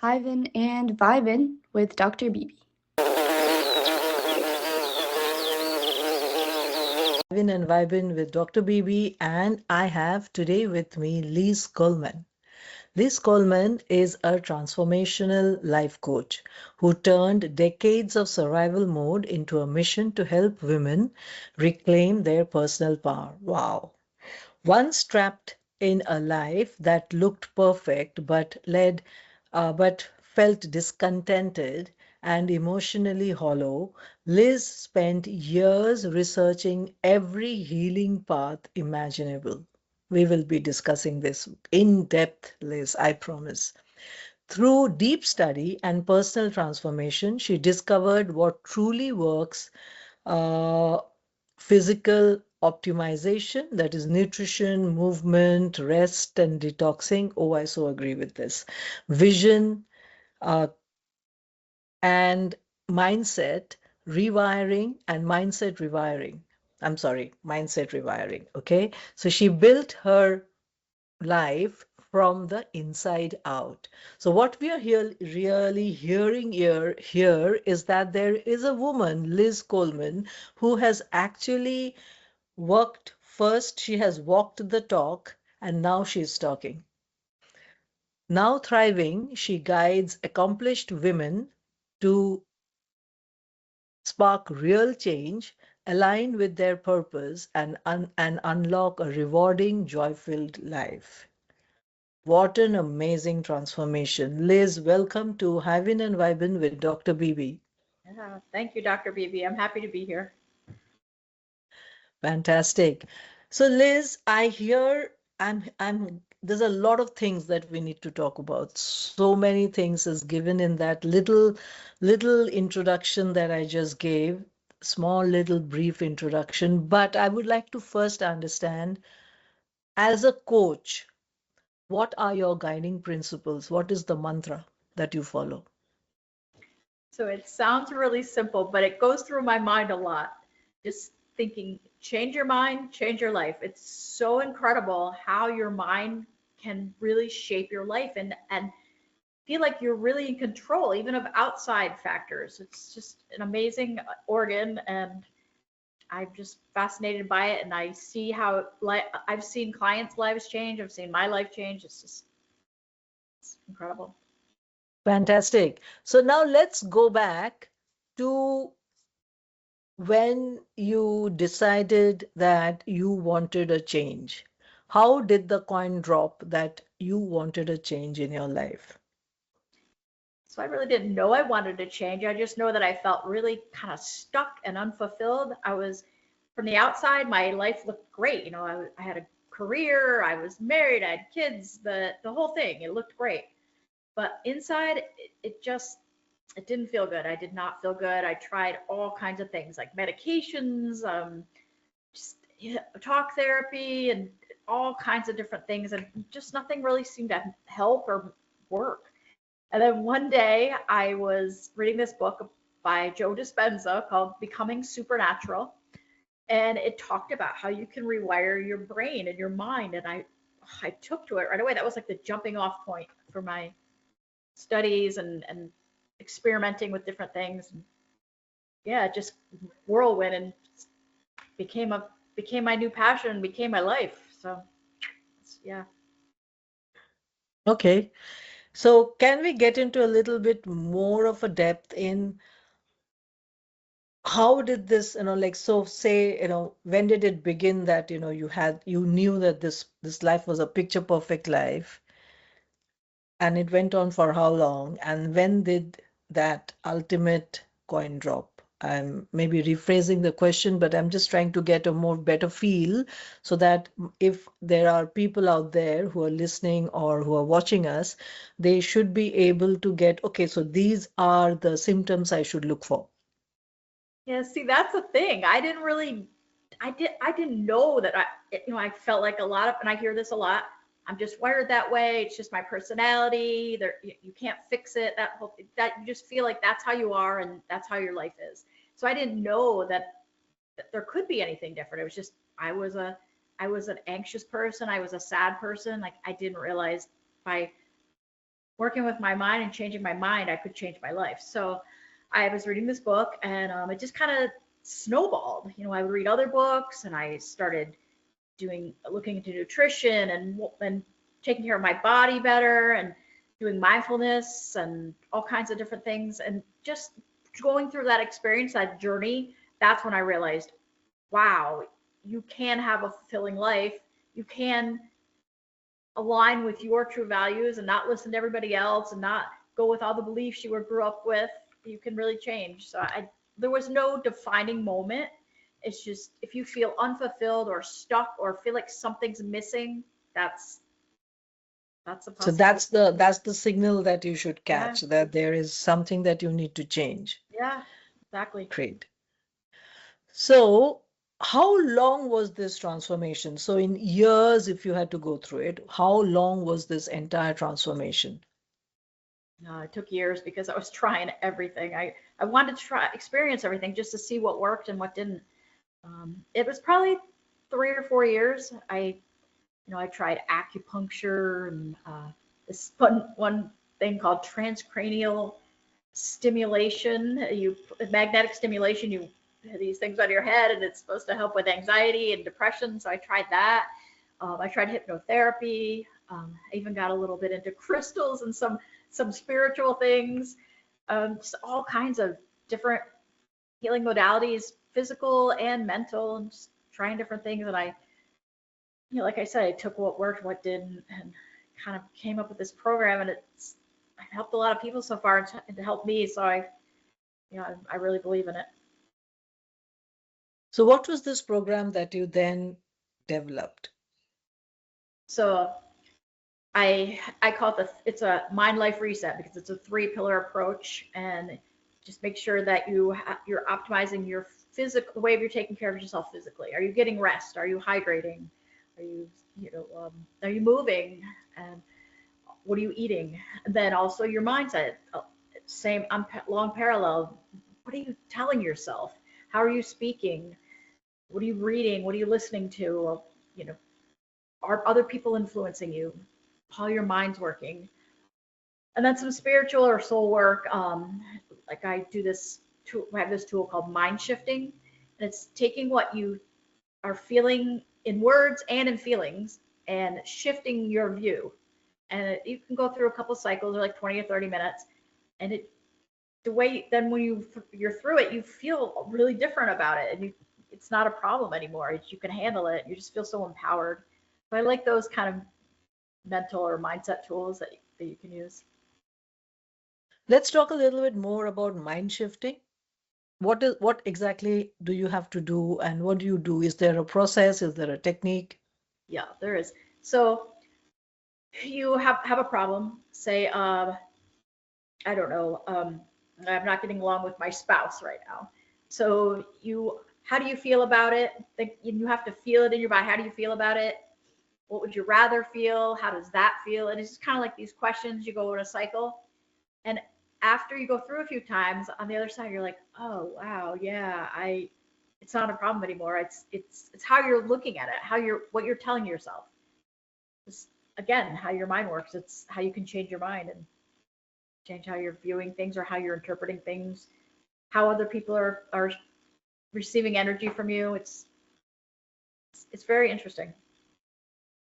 Hivin and Vibin with Dr. Bibi. Hivin and Vibin with Dr. BB, and I have today with me Liz Coleman. Liz Coleman is a transformational life coach who turned decades of survival mode into a mission to help women reclaim their personal power. Wow. Once trapped in a life that looked perfect but felt discontented and emotionally hollow, Liz spent years researching every healing path imaginable. We will be discussing this in depth, Liz, I promise. Through deep study and personal transformation, she discovered what truly works, uh, physical optimization, that is nutrition, movement, rest, and detoxing. Oh, I so agree with this. Vision, uh, and mindset rewiring and mindset rewiring. I'm sorry, mindset rewiring. Okay. So she built her life from the inside out. So what we are here really hearing here is that there is a woman, Liz Coleman, who has actually worked first, she has walked the talk, and now she's talking. Now thriving, she guides accomplished women to spark real change, align with their purpose, and unlock a rewarding, joy-filled life. What an amazing transformation. Liz, welcome to Hivin and Vibin with Dr. BB. Yeah, thank you, Dr. Beebe. I'm happy to be here. Fantastic. So Liz, I hear I'm there's a lot of things that we need to talk about. So many things is given in that little introduction that I just gave, small little brief introduction, but I would like to first understand, as a coach, what are your guiding principles? What is the mantra that you follow? So it sounds really simple, but it goes through my mind a lot. Just thinking, change your mind, change your life. It's so incredible how your mind can really shape your life and feel like you're really in control, even of outside factors. It's just an amazing organ, and I'm just fascinated by it. And I see how I've seen clients' lives change. I've seen my life change. It's incredible. Fantastic. So now let's go back to when you decided that you wanted a change. How did the coin drop that you wanted a change in your life? So I really didn't know I wanted to change. I just know that I felt really kind of stuck and unfulfilled. I was, from the outside, my life looked great. I had a career, I was married, I had kids, the whole thing. It looked great. But inside, it just it didn't feel good. I did not feel good. I tried all kinds of things like medications, just talk therapy, and all kinds of different things, and just nothing really seemed to help or work. And then one day I was reading this book by Joe Dispenza called Becoming Supernatural. And it talked about how you can rewire your brain and your mind. And I took to it right away. That was like the jumping off point for my studies and experimenting with different things. And yeah, just whirlwind and became a became my new passion, became my life. So yeah. Okay. So can we get into a little bit more of a depth in how did this, like, so say, when did it begin that, you knew that this life was a picture perfect life, and it went on for how long? And when did that ultimate coin drop? I'm maybe rephrasing the question, but I'm just trying to get a more better feel so that if there are people out there who are listening or who are watching us, they should be able to get, okay, so these are the symptoms I should look for. Yeah, see, that's the thing. I didn't know that I felt like a lot of, and I hear this a lot. I'm just wired that way. It's just my personality. You can't fix it. That you just feel like that's how you are and that's how your life is. So I didn't know that there could be anything different. It was just I was an anxious person. I was a sad person. Like I didn't realize by working with my mind and changing my mind, I could change my life. So I was reading this book, and it just kind of snowballed. I would read other books, and I started looking into nutrition and taking care of my body better, and doing mindfulness and all kinds of different things. And just going through that experience, that journey, that's when I realized, wow, you can have a fulfilling life. You can align with your true values and not listen to everybody else and not go with all the beliefs you grew up with. You can really change. So there was no defining moment. It's just, if you feel unfulfilled or stuck or feel like something's missing, that's a So possibility. that's the signal that you should Yeah, catch, that there is something that you need to change. yeah, exactly. Great. So how long was this transformation? So in years, if you had to go through it, how long was this entire transformation? No, it took years because I was trying everything. I wanted to try experience everything just to see what worked and what didn't. It was probably 3 or 4 years. I tried acupuncture and this one thing called transcranial stimulation. Magnetic stimulation. You have these things on your head, and it's supposed to help with anxiety and depression. So I tried that. I tried hypnotherapy. I even got a little bit into crystals and some spiritual things. Just all kinds of different healing modalities, physical and mental, and just trying different things. And like I said, I took what worked, what didn't, and kind of came up with this program. And it's helped a lot of people so far, and to help me. So I really believe in it. So what was this program that you then developed? So I call it's a mind life reset, because it's a 3-pillar approach, and just make sure that you're optimizing your physical, the way you're taking care of yourself physically. Are you getting rest? Are you hydrating? Are are you moving? And what are you eating? And then also your mindset, same long parallel. What are you telling yourself? How are you speaking? What are you reading? What are you listening to? You know, are other people influencing you? How your mind's working? And then some spiritual or soul work. Like I have this tool called mind shifting, and it's taking what you are feeling in words and in feelings and shifting your view. And you can go through a couple cycles, or like 20 or 30 minutes, and the way then when you're through it, you feel really different about it, and it's not a problem anymore. You can handle it. You just feel so empowered. So I like those kind of mental or mindset tools that you can use. Let's talk a little bit more about mind shifting. What exactly do you have to do, and what do you do? Is there a process? Is there a technique? Yeah, there is. So you have a problem. Say, I don't know, I'm not getting along with my spouse right now. So how do you feel about it? You have to feel it in your body. How do you feel about it? What would you rather feel? How does that feel? And it's just kind of like these questions. You go in a cycle, and after you go through a few times, on the other side, you're like, oh wow, yeah, it's not a problem anymore. It's how you're looking at it, what you're telling yourself. It's, again, how your mind works. It's how you can change your mind and change how you're viewing things, or how you're interpreting things, how other people are receiving energy from you. It's very interesting.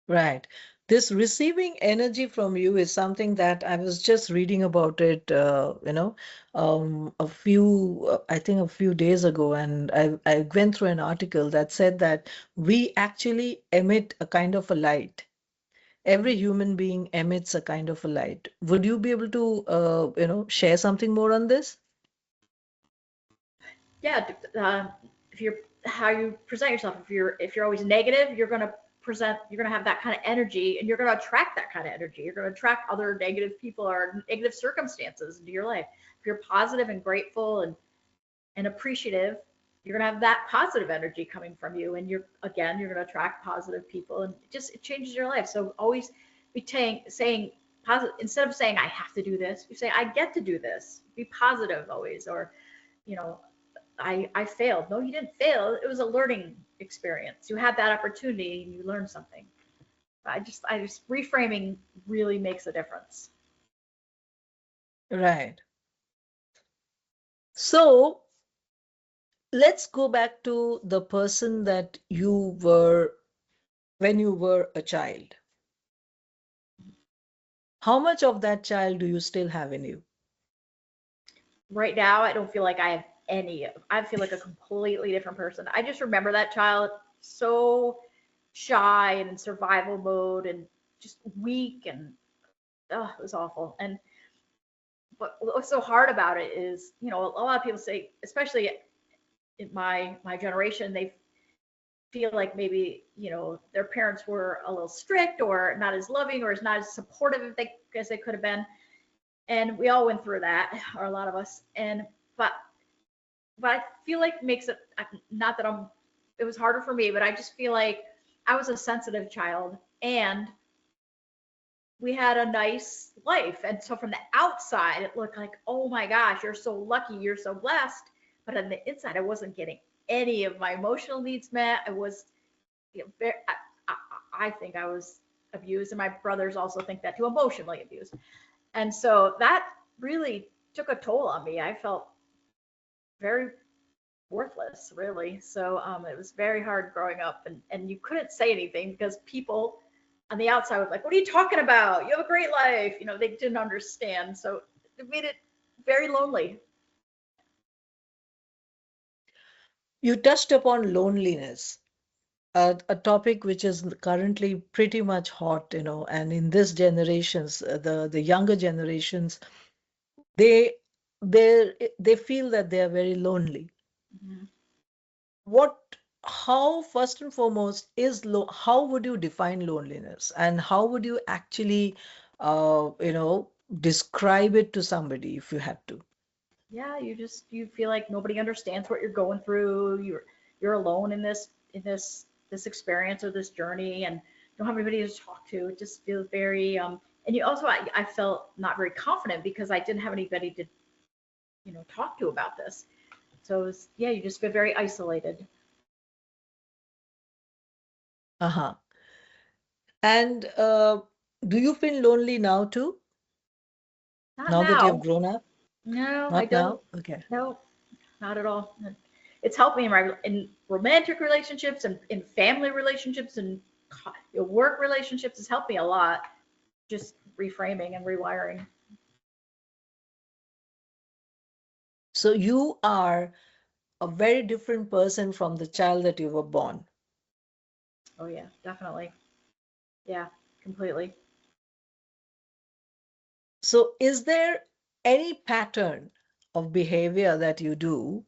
Right. This receiving energy from you is something that I was just reading about it, I think a few days ago, and I went through an article that said that we actually emit a kind of a light. Every human being emits a kind of a light. Would you be able to, share something more on this? Yeah, if you're how you present yourself. If you're always negative, you're gonna have that kind of energy, and you're gonna attract that kind of energy. You're gonna attract other negative people or negative circumstances into your life. If you're positive and grateful and appreciative, you're gonna have that positive energy coming from you, and you're gonna attract positive people, and it changes your life. So always be saying positive, instead of saying I have to do this, you say I get to do this. Be positive always. Or you know I failed. No, you didn't fail. It was a learning experience. You had that opportunity and you learned something. I just reframing really makes a difference. Right. So let's go back to the person that you were when you were a child. How much of that child do you still have in you? Right now, I don't feel like I have any. I feel like a completely different person. I just remember that child so shy and in survival mode and just weak and oh, it was awful. And but what's so hard about it is, you know, a lot of people say, especially in my generation, they feel like maybe, you know, their parents were a little strict or not as loving or as not as supportive as they could have been. And we all went through that, or a lot of us. And but I feel like it makes it not that it was harder for me, but I just feel like I was a sensitive child and we had a nice life. And so from the outside, it looked like, oh my gosh, you're so lucky, you're so blessed. But on the inside, I wasn't getting any of my emotional needs met. I was, you know, I think I was abused, and my brothers also think that too, emotionally abused. And so that really took a toll on me. I felt very worthless, really. So it was very hard growing up, and you couldn't say anything because people on the outside were like, "What are you talking about? You have a great life." You know, they didn't understand, so it made it very lonely. You touched upon loneliness, a topic which is currently pretty much hot, and in this generations, the younger generations, they they feel that they are very lonely. Mhm. What, how, first and foremost, how would you define loneliness, and how would you actually, describe it to somebody if you had to? Yeah, you feel like nobody understands what you're going through. You're alone in this experience or this journey, and don't have anybody to talk to. It just feels very and you also I felt not very confident because I didn't have anybody to, you know, talk to about this. So it was, yeah, you just feel very isolated. Uh-huh. And do you feel lonely now too? Not Now that you have now. grown up? No, I Not don't. now? Okay. No, not at all. It's helped me in romantic relationships and in family relationships and work relationships. It's helped me a lot. Just reframing and rewiring. So you are a very different person from the child that you were born. Oh yeah, definitely. Yeah, completely. So is there any pattern of behavior that you do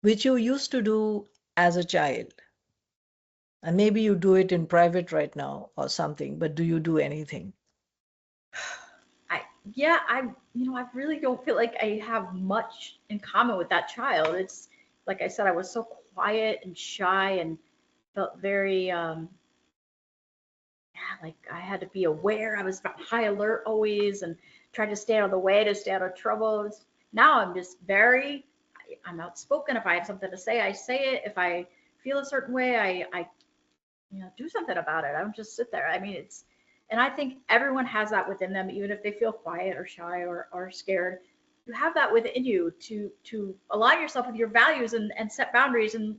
which you used to do as a child? And maybe you do it in private right now or something, but do you do anything? I yeah, you know, I really don't feel like I have much in common with that child. It's like I said, I was so quiet and shy and felt very yeah, like I had to be aware. I was on high alert always and tried to stay out of the way to stay out of trouble. Now I'm just very, I'm outspoken. If I have something to say, I say it. If I feel a certain way, I you know, do something about it. I don't just sit there. I mean, and I think everyone has that within them, even if they feel quiet or shy or scared. You have that within you to align yourself with your values and set boundaries and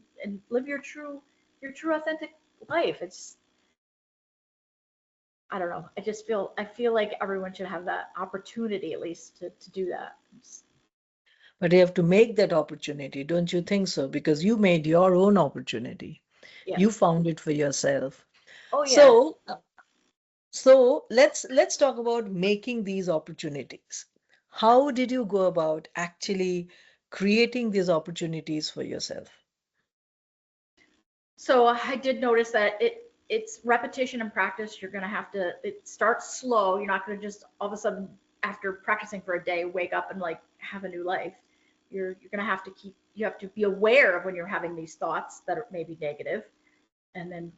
live your true authentic life. It's I don't know. I feel like everyone should have that opportunity at least to do that. But you have to make that opportunity, don't you think so? Because you made your own opportunity. You Yes. found it for yourself. Oh yeah. So, so let's talk about making these opportunities. How did you go about actually creating these opportunities for yourself? So I did notice that it's repetition and practice. You're gonna have to. It starts slow. You're not gonna just all of a sudden after practicing for a day wake up and like have a new life. You're gonna have to keep. You have to be aware of when you're having these thoughts that are maybe negative, and then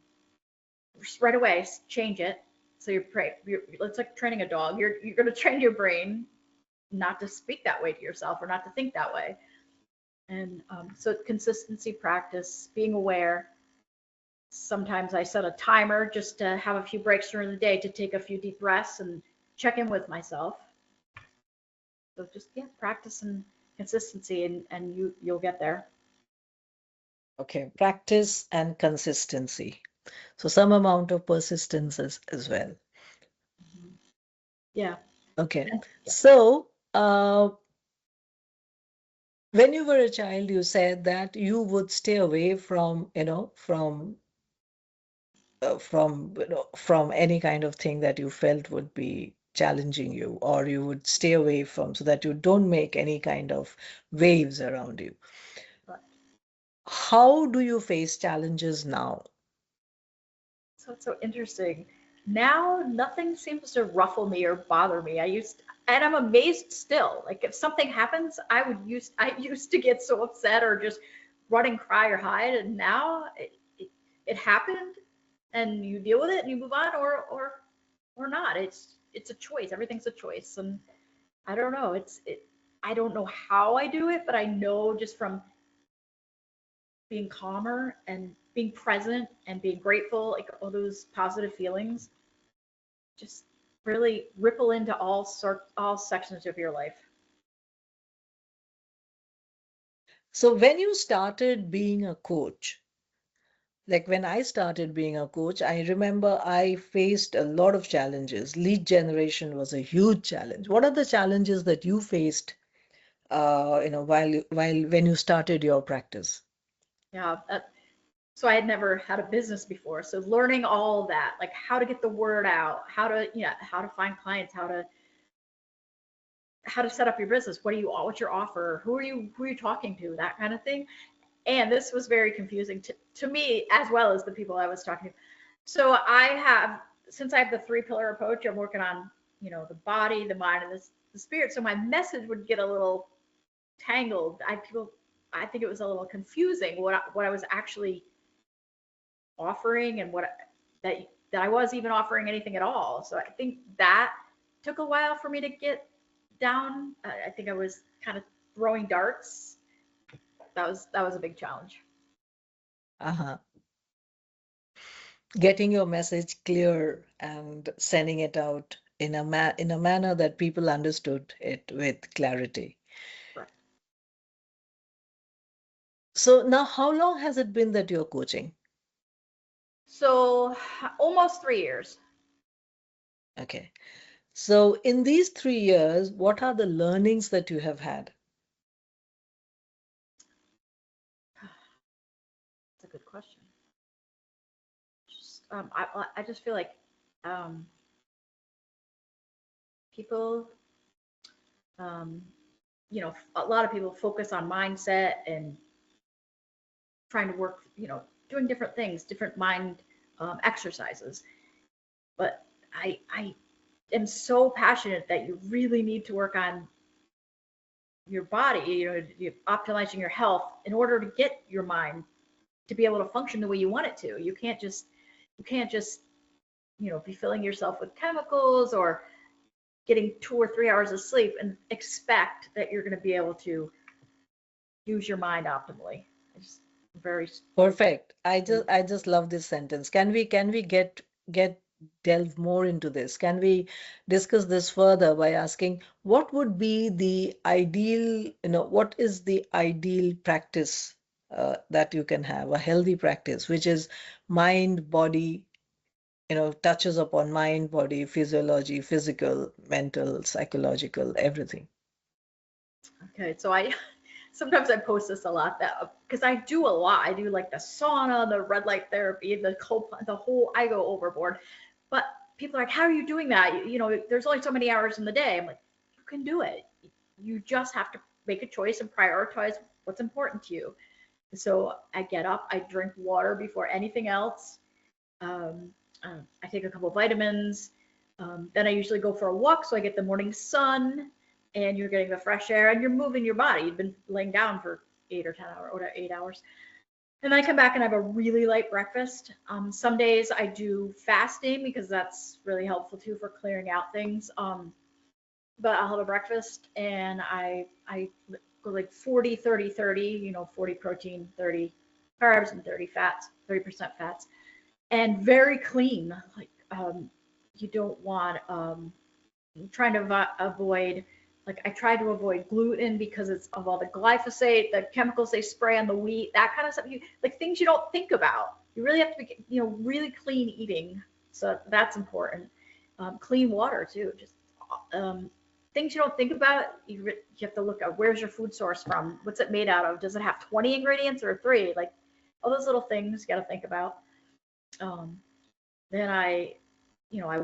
right away change it. So it's like training a dog. You're gonna train your brain not to speak that way to yourself or not to think that way. And so consistency, practice, being aware. Sometimes I set a timer just to have a few breaks during the day to take a few deep breaths and check in with myself. So just, yeah, practice and consistency, and you'll get there. Okay, practice and consistency. So some amount of persistence as well. Mhm. Yeah. Okay. And yeah. So, when you were a child, you said that you would stay away from, from any kind of thing that you felt would be challenging you, or you would stay away from so that you don't make any kind of waves around you. But How do you face challenges now? so it's so interesting. Now nothing seems to ruffle me or bother me. And I'm amazed still. Like if something happens, I used to get so upset or just run and cry or hide, and now it happened, and you deal with it and you move on, or not. It's a choice. Everything's a choice, and I don't know. I don't know how I do it, but I know just from being calmer and being present and being grateful, like all those positive feelings, just really ripple into all sections of your life. So when you started being a coach, like when I started being a coach, I remember I faced a lot of challenges. Lead generation was a huge challenge. What are the challenges that you faced, while when you started your practice? Yeah. So I had never had a business before. So learning all that, like how to get the word out, how to find clients, how to set up your business, what's your offer, who are you talking to, that kind of thing. And this was very confusing to me as well as the people I was talking to. So since I have the three pillar approach, I'm working on, the body, the mind, and the spirit. So my message would get a little tangled. I think it was a little confusing what I was actually offering, and that I was even offering anything at all. So I think that took a while for me to get down. I think I was kind of throwing darts. That was a big challenge. Uh-huh. Getting your message clear and sending it out in a manner that people understood it with clarity. Right. So now, how long has it been that you're coaching? So almost 3 years. Okay. So in these 3 years, what are the learnings that you have had? That's a good question. I just feel like um, people, um, a lot of people focus on mindset and trying to work, doing different things, different mind exercises. But I am so passionate that you really need to work on your body, optimizing your health in order to get your mind to be able to function the way you want it to. You can't just be filling yourself with chemicals or getting 2 or 3 hours of sleep and expect that you're going to be able to use your mind optimally. I just very Perfect. I just love this sentence. Can we get delve more into this? Can we discuss this further by asking what would be the ideal, what is the ideal practice that you can have, a healthy practice, which is mind, body, touches upon mind, body, physiology, physical, mental, psychological, everything. okay. So I sometimes I post this a lot that because I do a lot. I do like the sauna, the red light therapy, the whole. I go overboard. But people are like, "How are you doing that? There's only so many hours in the day." I'm like, "You can do it. You just have to make a choice and prioritize what's important to you." So I get up, I drink water before anything else. Um, I take a couple of vitamins. Then I usually go for a walk so I get the morning sun, and you're getting the fresh air and you're moving your body. You've been laying down for 8 or 10 hours or 8 hours. And then I come back and have a really light breakfast. Some days I do fasting because that's really helpful too for clearing out things. But I'll have a breakfast and I go like 40, 30, 30, 40 protein, 30 carbs, and 30 fats, 30% fats, and very clean. Like you don't want trying to avoid Like I try to avoid gluten because it's of all the glyphosate, the chemicals they spray on the wheat, that kind of stuff. You like things you don't think about. You really have to be, really clean eating. So that's important. Clean water too. Just um, things you don't think about. You have to look at where's your food source from? What's it made out of? Does it have 20 ingredients or three? Like all those little things you got to think about. Um, then I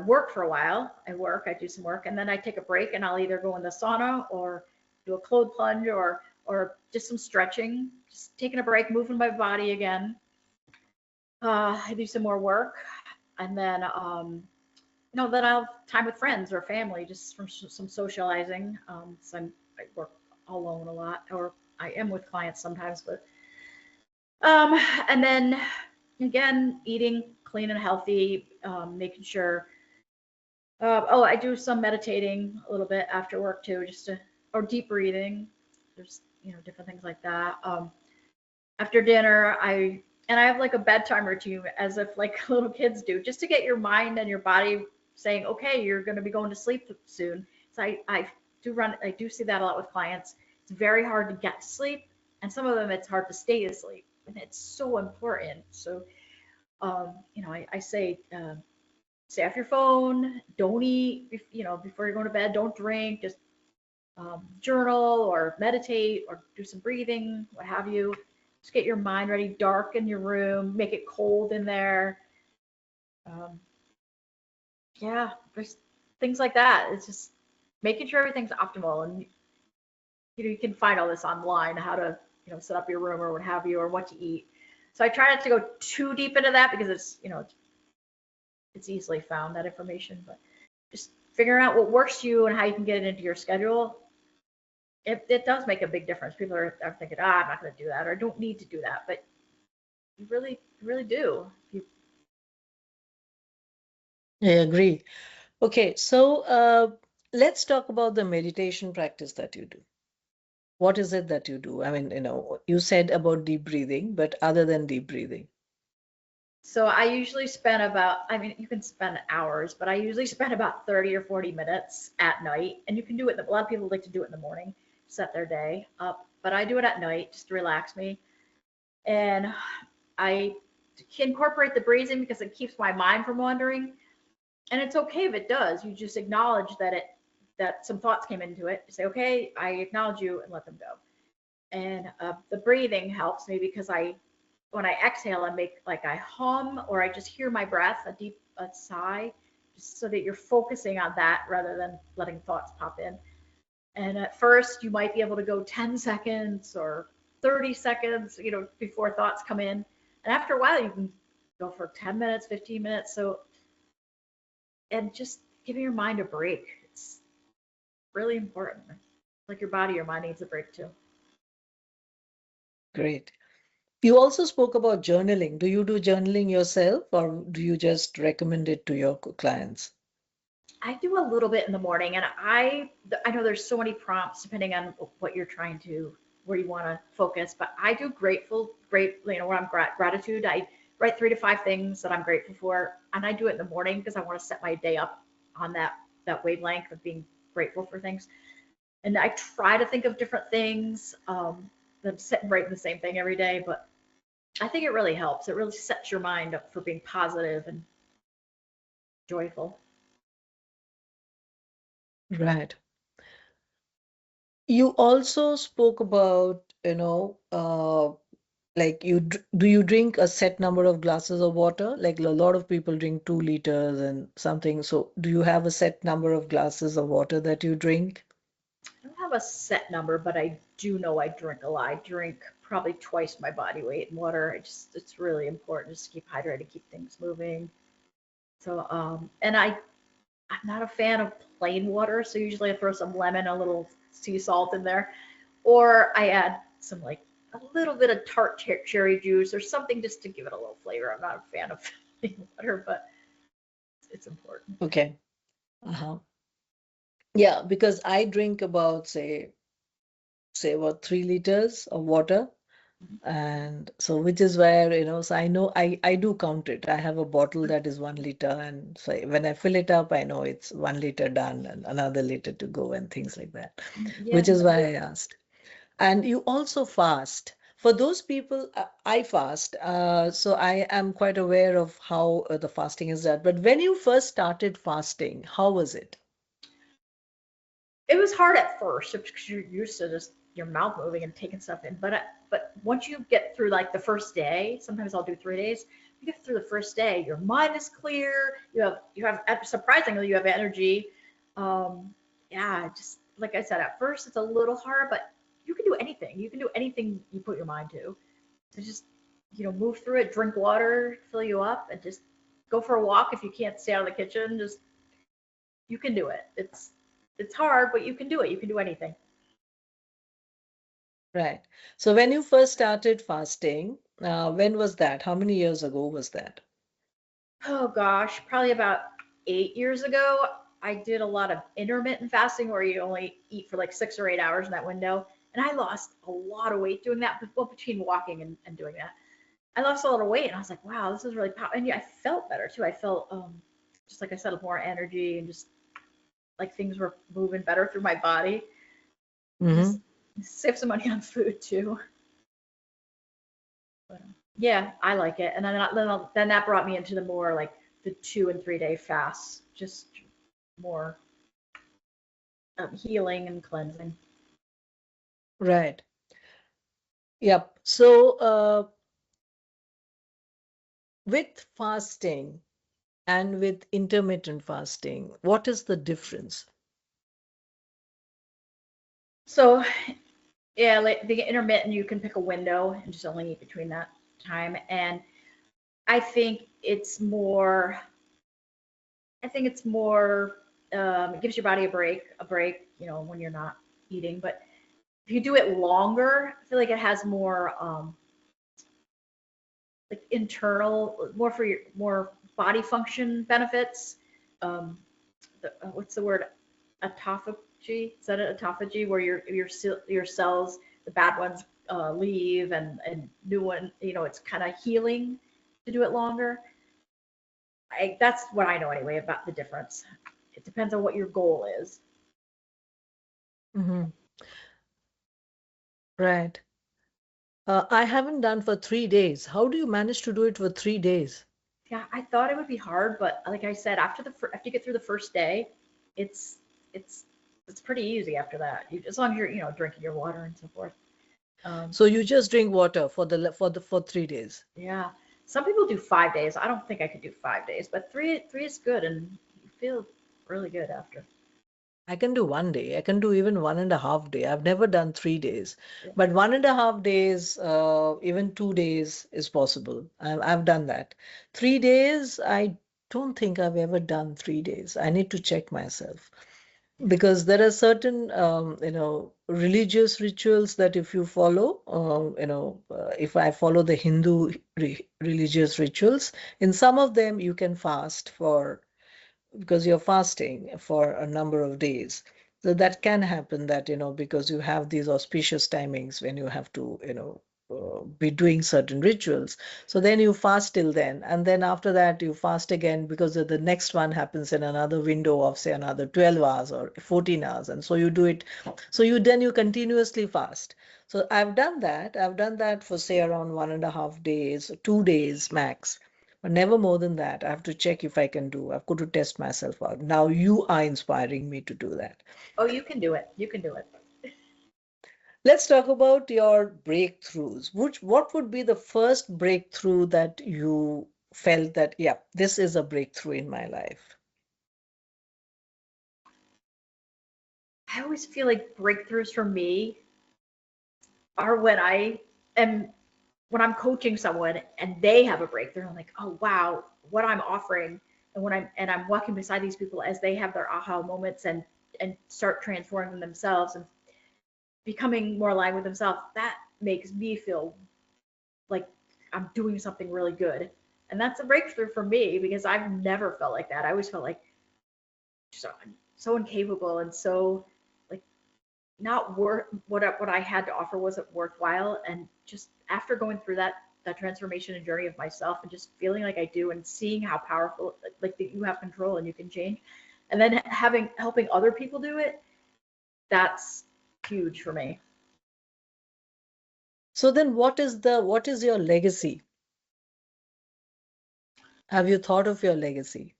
work for a while. I do some work, and then I take a break, and I'll either go in the sauna or do a cold plunge or just some stretching, just taking a break, moving my body again. I do some more work, and then then I'll have time with friends or family, just from some socializing. So I work alone a lot, or I am with clients sometimes, but um, and then again, eating clean and healthy, making sure. I do some meditating a little bit after work too, or deep breathing. There's, different things like that. After dinner, I have like a bedtime routine as if like little kids do, just to get your mind and your body saying, okay, you're going to be going to sleep soon. So I do see that a lot with clients. It's very hard to get to sleep, and some of them it's hard to stay asleep, and it's so important. So, I say, stay off your phone, don't eat, before you're going to bed, don't drink, just journal or meditate or do some breathing, what have you. Just get your mind ready, darken your room, make it cold in there. Um, yeah, there's things like that. It's just making sure everything's optimal. And, you can find all this online, how to, set up your room or what have you, or what to eat. So I try not to go too deep into that because it's easily found, that information, but just figuring out what works for you and how you can get it into your schedule. It does make a big difference. People are thinking, I'm not going to do that, or I don't need to do that, but you really do. I agree. Okay, so let's talk about the meditation practice that you do. What is it that you do? I mean, you said about deep breathing, but other than deep breathing. So I usually spend about, you can spend hours, but I usually spend about 30 or 40 minutes at night. And you can do it, a lot of people like to do it in the morning, set their day up, but I do it at night just to relax me. And I incorporate the breathing because it keeps my mind from wandering. And it's okay if it does. You just acknowledge that some thoughts came into it. You say, okay, I acknowledge you, and let them go. And the breathing helps me because when I exhale, I make like I hum, or I just hear my breath, a sigh, just so that you're focusing on that rather than letting thoughts pop in. And at first, you might be able to go 10 seconds or 30 seconds, before thoughts come in. And after a while, you can go for 10 minutes, 15 minutes. So, and just giving your mind a break. It's really important. Like your mind needs a break too. Great. You also spoke about journaling. Do you do journaling yourself, or do you just recommend it to your clients? I do a little bit in the morning, and I know there's so many prompts depending on what you're trying to, where you want to focus, but I do when I'm gratitude, I write 3 to 5 things that I'm grateful for, and I do it in the morning because I want to set my day up on that wavelength of being grateful for things. And I try to think of different things than sit and write the same thing every day, but I think it really helps. It really sets your mind up for being positive and joyful. Right. You also spoke about, like do you drink a set number of glasses of water? Like a lot of people drink 2 liters and something. So do you have a set number of glasses of water that you drink? I don't have a set number, but I do know I drink a lot. I drink probably twice my body weight in water. It's really important just to keep hydrated, keep things moving. So, and I'm not a fan of plain water, so usually I throw some lemon, a little sea salt in there, or I add some like a little bit of tart cherry juice or something just to give it a little flavor. I'm not a fan of plain water, but it's important. Okay. Uh-huh. Yeah, because I drink about say about 3 liters of water. And so, which is where, so I know I do count it. I have a bottle that is 1 liter. And so when I fill it up, I know it's 1 liter done and another liter to go and things like that, Yeah. which is why I asked. And you also fast. For those people, I fast. So I am quite aware of how the fasting is done. But when you first started fasting, how was it? It was hard at first because you're used to just your mouth moving and taking stuff in. But once you get through like the first day, sometimes I'll do 3 days. You get through the first day, your mind is clear. You have surprisingly you have energy. Yeah, just like I said, at first it's a little hard, but you can do anything. You can do anything you put your mind to. So just move through it, drink water, fill you up, and just go for a walk if you can't stay out of the kitchen. Just you can do it. It's hard, but you can do it. You can do anything. Right. So when you first started fasting, when was that? How many years ago was that? Oh gosh, probably about 8 years ago, I did a lot of intermittent fasting where you only eat for like 6 or 8 hours in that window. And I lost a lot of weight doing that, well, between walking and doing that. I lost a lot of weight and I was like, wow, this is really powerful. And yeah, I felt better too. I felt, just like I said, more energy and just like things were moving better through my body. Mm-hmm. Just save some money on food too. But, yeah, I like it. And then that brought me into the more like the 2 and 3 day fasts, just more healing and cleansing. Right. Yep. So with fasting and with intermittent fasting, what is the difference? So yeah, like the intermittent, you can pick a window and just only eat between that time. And I think it's more. I think it's more. It gives your body a break, when you're not eating. But if you do it longer, I feel like it has more like internal, more for your more body function benefits. Um, what's the word? Autophagy. Is that an autophagy where your cells, the bad ones, leave and new one. It's kind of healing to do it longer. That's what I know anyway about the difference. It depends on what your goal is. Mm-hmm. Right. I haven't done for 3 days. How do you manage to do it for 3 days? Yeah, I thought it would be hard, but like I said, after you get through the first day, it's it's it's pretty easy after that. As long as you're drinking your water and so forth. Um, So you just drink water for 3 days. yeah, some people do 5 days. I don't think I could do 5 days, but three is good, and you feel really good after. I can do 1 day. I can do even 1.5 day. I've never done 3 days, Yeah. but 1.5 days, even 2 days is possible. I've done that. 3 days, I don't think I've ever done 3 days. I need to check myself because there are certain, religious rituals that if you follow, if I follow the Hindu religious rituals, in some of them you can fast for because you're fasting for a number of days. So that can happen that, because you have these auspicious timings when you have to, be doing certain rituals. So then you fast till then. And then after that, you fast again because the next one happens in another window of, say, another 12 hours or 14 hours. And so you do it. So you continuously fast. So I've done that. I've done that for, say, around 1.5 days, 2 days max. But never more than that. I have to check if I can do. I've got to test myself out. Now you are inspiring me to do that. Oh, you can do it. You can do it. Let's talk about your breakthroughs. What would be the first breakthrough that you felt that, yeah, this is a breakthrough in my life? I always feel like breakthroughs for me are am when I'm coaching someone and they have a breakthrough. I'm like, oh wow, what I'm offering, and I'm walking beside these people as they have their aha moments and start transforming themselves and becoming more aligned with themselves. That makes me feel like I'm doing something really good, and that's a breakthrough for me because I've never felt like that. I always felt like so incapable and so like not worth what I had to offer wasn't worthwhile. And just after going through that transformation and journey of myself and just feeling like I do and seeing how powerful, like that you have control and you can change, and then helping other people do it, that's huge for me. So then what is your legacy? Have you thought of your legacy?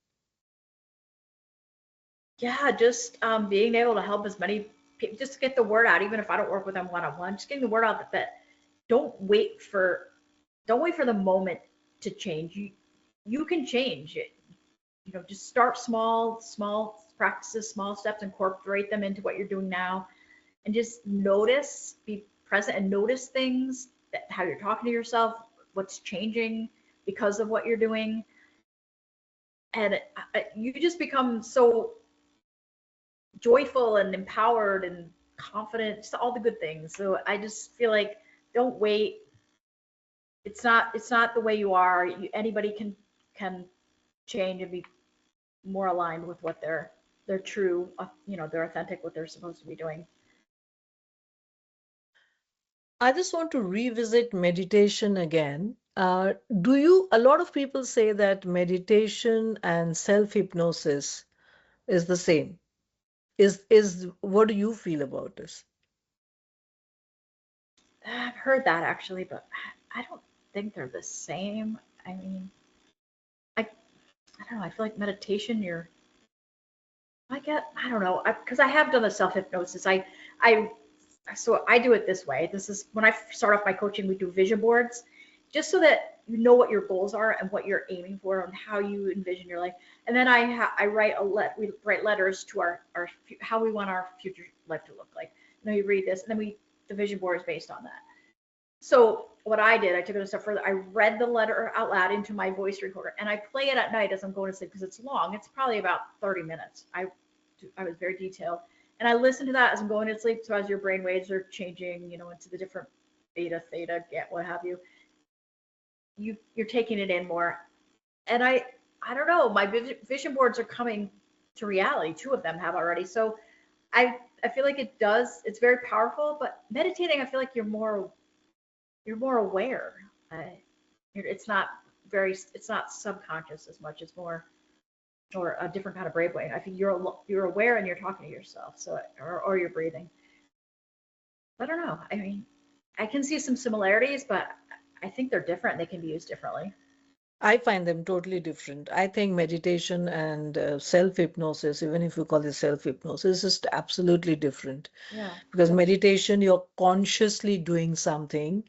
Yeah, just being able to help as many people, just to get the word out, even if I don't work with them one on one, just getting the word out that don't wait for don't wait for the moment to change. You can change it. You know, just start small practices, small steps, incorporate them into what you're doing now, and just notice, be present, and notice things that how you're talking to yourself, what's changing because of what you're doing, and you just become so joyful and empowered and confident, just all the good things. So I just feel like don't wait. It's not the way you are. Anybody can change and be more aligned with what they're true, they're authentic, what they're supposed to be doing. I just want to revisit meditation again. A lot of people say that meditation and self-hypnosis is the same. What do you feel about this? I've heard that actually, but I don't think they're the same. I mean, I don't know. I feel like meditation, I don't know, because I have done the self hypnosis. I so I do it this way. This is when I start off my coaching, we do vision boards, just so that you know what your goals are and what you're aiming for and how you envision your life. And then I write we write letters to our how we want our future life to look like. And then we read this, and then the vision board is based on that. So what I did, I took it a step further. I read the letter out loud into my voice recorder, and I play it at night as I'm going to sleep because it's long. It's probably about 30 minutes. I was very detailed, and I listen to that as I'm going to sleep. So as your brain waves are changing, into the different beta, theta, get what have you, you're taking it in more. And I don't know. My vision boards are coming to reality. Two of them have already. So I feel like it does. It's very powerful. But meditating, I feel like you're more aware. It's not subconscious as much. It's more or a different kind of brainwave. I think you're aware and you're talking to yourself. So or you're breathing. I don't know. I mean, I can see some similarities, but I think they're different. They can be used differently. I find them totally different. I think meditation and self-hypnosis, even if you call it self-hypnosis, is absolutely different. Yeah. Because meditation, you're consciously doing something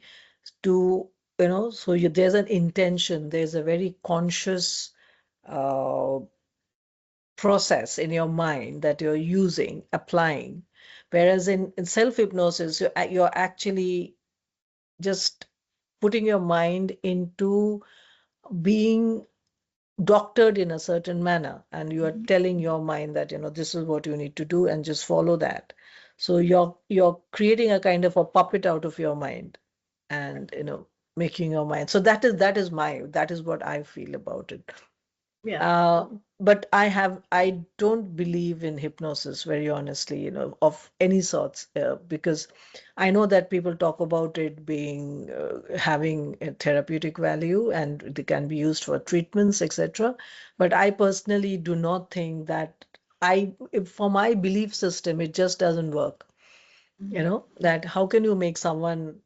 to, there's an intention, there's a very conscious uh, process in your mind that you're using, applying. Whereas in self-hypnosis, you're actually just putting your mind into being doctored in a certain manner, and you are Mhm. telling your mind that this is what you need to do and just follow that. So you're creating a kind of a puppet out of your mind, and making your mind. So that is what I feel about it. Yeah. uh, but I don't believe in hypnosis, very honestly, of any sorts, because I know that people talk about it being having a therapeutic value and they can be used for treatments, etc. But I personally do not think that for my belief system, it just doesn't work. Mhm. That how can you make someone,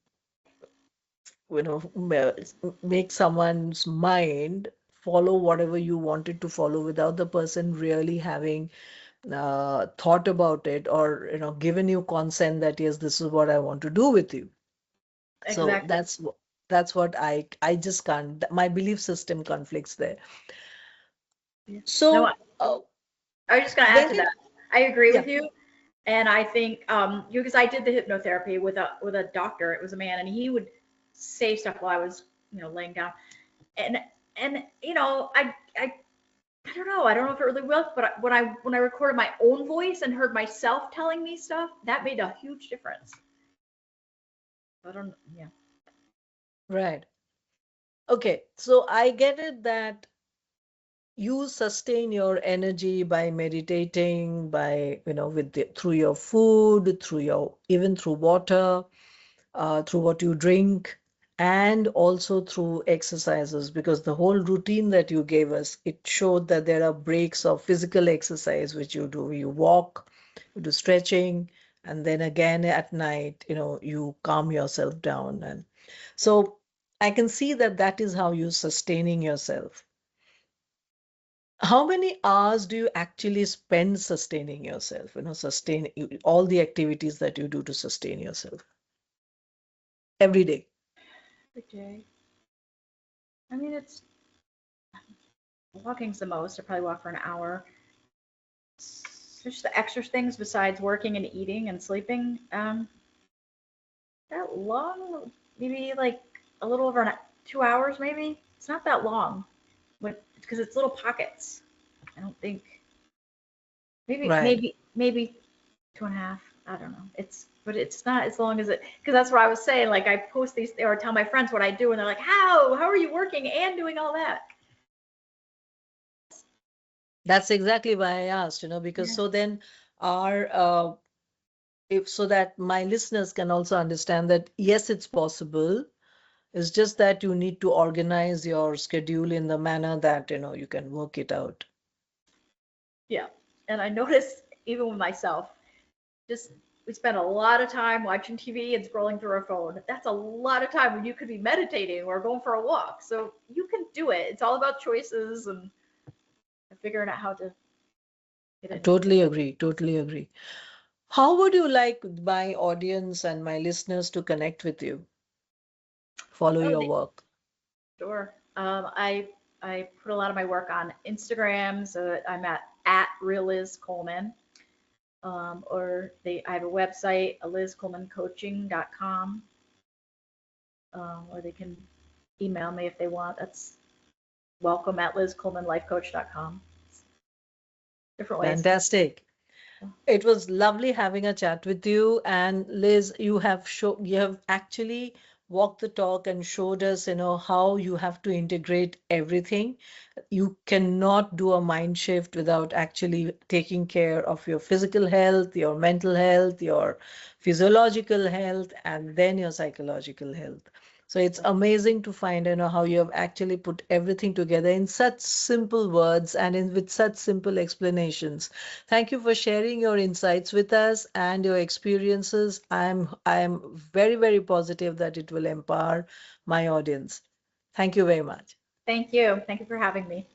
make someone's mind follow whatever you wanted to follow without the person really having thought about it, or given you consent that yes, this is what I want to do with you. So Exactly. that's what I just can't. My belief system conflicts there. Yeah. No, So I was just gonna add when to did that. I agree yeah. with you. And I think because I did the hypnotherapy with a doctor. It was a man, and he would say stuff while I was laying down, and I don't know. I don't know if it really will, but when I recorded my own voice and heard myself telling me stuff, that made a huge difference. I don't. Yeah. Right. Okay, so I get it that you sustain your energy by meditating, by, through your food, through your, even through water, through what you drink, and also through exercises, because the whole routine that you gave us, it showed that there are breaks of physical exercise which you do. You walk, you do stretching, and then again at night, you calm yourself down. And so I can see that that is how you're sustaining yourself. How many hours do you actually spend sustaining yourself? Sustain all the activities that you do to sustain yourself every day. Every day. I mean, it's walking's the most. I probably walk for an hour. Just the extra things besides working and eating and sleeping. That long, maybe like a little over 2 hours, maybe. It's not that long, but because it's little pockets. I don't think. Maybe, Right. maybe, maybe 2.5. I don't know. But it's not as long as it, because that's what I was saying. Like I post these or tell my friends what I do, and they're like, How are you working and doing all that?" That's exactly why I asked, because Yeah. so then our if so that my listeners can also understand that yes, it's possible. It's just that you need to organize your schedule in the manner that you can work it out. Yeah. And I noticed even with myself, just we spend a lot of time watching TV and scrolling through our phone. That's a lot of time when you could be meditating or going for a walk. So you can do it. It's all about choices and figuring out how to get I it in. totally agree. Totally agree. How would you like my audience and my listeners to connect with you, follow Oh, your work? sure. I put a lot of my work on Instagram, so I'm at real Liz Coleman. Or I have a website, lizcolemancoaching.com, or they can email me if they want. That's welcome at lizcolemanlifecoach.com. Different ways. Fantastic. It was lovely having a chat with you. And Liz, you have actually walked the talk and showed us, how you have to integrate everything. You cannot do a mind shift without actually taking care of your physical health, your mental health, your physiological health, and then your psychological health. So it's amazing to find, how you have actually put everything together in such simple words and with such simple explanations. Thank you for sharing your insights with us and your experiences. I am very, very positive that it will empower my audience. Thank you very much. Thank you. Thank you for having me.